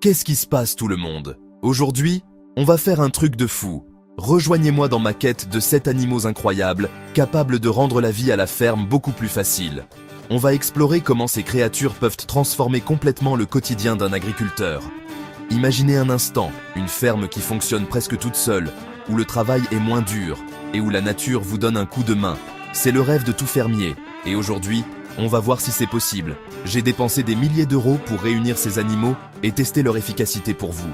Qu'est-ce qui se passe tout le monde? Aujourd'hui, on va faire un truc de fou. Rejoignez-moi dans ma quête de 7 animaux incroyables, capables de rendre la vie à la ferme beaucoup plus facile. On va explorer comment ces créatures peuvent transformer complètement le quotidien d'un agriculteur. Imaginez un instant, une ferme qui fonctionne presque toute seule, où le travail est moins dur, et où la nature vous donne un coup de main. C'est le rêve de tout fermier, et aujourd'hui, on va voir si c'est possible. J'ai dépensé des milliers d'euros pour réunir ces animaux et tester leur efficacité pour vous.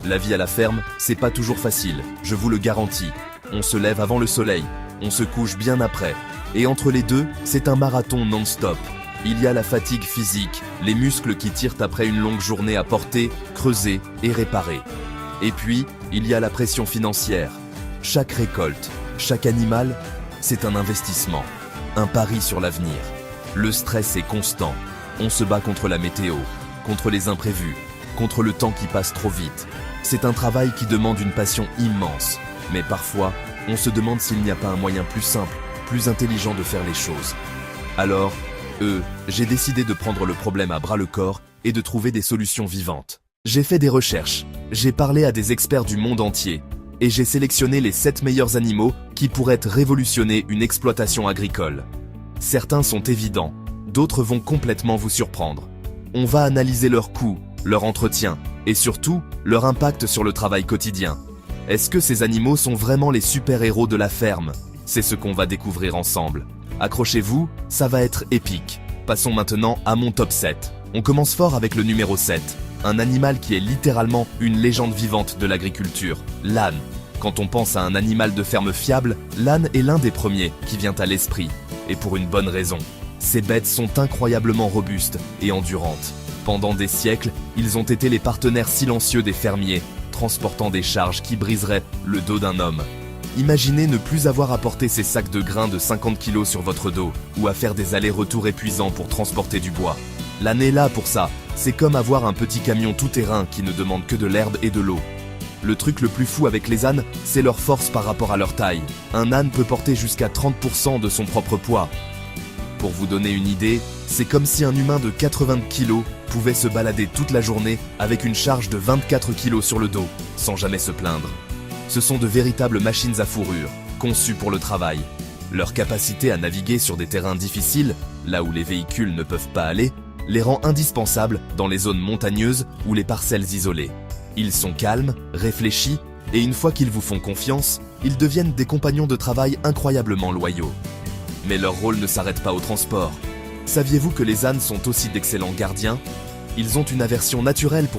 La vie à la ferme, c'est pas toujours facile, je vous le garantis. On se lève avant le soleil, on se couche bien après. Et entre les deux, c'est un marathon non-stop. Il y a la fatigue physique, les muscles qui tirent après une longue journée à porter, creuser et réparer. Et puis, il y a la pression financière. Chaque récolte, chaque animal, c'est un investissement, un pari sur l'avenir. Le stress est constant. On se bat contre la météo, contre les imprévus, contre le temps qui passe trop vite. C'est un travail qui demande une passion immense. Mais parfois, on se demande s'il n'y a pas un moyen plus simple, plus intelligent de faire les choses. Alors, j'ai décidé de prendre le problème à bras-le-corps et de trouver des solutions vivantes. J'ai fait des recherches, j'ai parlé à des experts du monde entier, et j'ai sélectionné les 7 meilleurs animaux qui pourraient révolutionner une exploitation agricole. Certains sont évidents, d'autres vont complètement vous surprendre. On va analyser leurs coûts, leur entretien, et surtout, leur impact sur le travail quotidien. Est-ce que ces animaux sont vraiment les super-héros de la ferme? C'est ce qu'on va découvrir ensemble. Accrochez-vous, ça va être épique. Passons maintenant à mon top 7. On commence fort avec le numéro 7, un animal qui est littéralement une légende vivante de l'agriculture, l'âne. Quand on pense à un animal de ferme fiable, l'âne est l'un des premiers qui vient à l'esprit. Et pour une bonne raison. Ces bêtes sont incroyablement robustes et endurantes. Pendant des siècles, ils ont été les partenaires silencieux des fermiers, transportant des charges qui briseraient le dos d'un homme. Imaginez ne plus avoir à porter ces sacs de grains de 50 kg sur votre dos, ou à faire des allers-retours épuisants pour transporter du bois. L'âne est là pour ça, c'est comme avoir un petit camion tout-terrain qui ne demande que de l'herbe et de l'eau. Le truc le plus fou avec les ânes, c'est leur force par rapport à leur taille. Un âne peut porter jusqu'à 30% de son propre poids. Pour vous donner une idée, c'est comme si un humain de 80 kg pouvait se balader toute la journée avec une charge de 24 kg sur le dos, sans jamais se plaindre. Ce sont de véritables machines à fourrure, conçues pour le travail. Leur capacité à naviguer sur des terrains difficiles, là où les véhicules ne peuvent pas aller, les rend indispensables dans les zones montagneuses ou les parcelles isolées. Ils sont calmes, réfléchis, et une fois qu'ils vous font confiance, ils deviennent des compagnons de travail incroyablement loyaux. Mais leur rôle ne s'arrête pas au transport. Saviez-vous que les ânes sont aussi d'excellents gardiens? Ils ont une aversion naturelle pour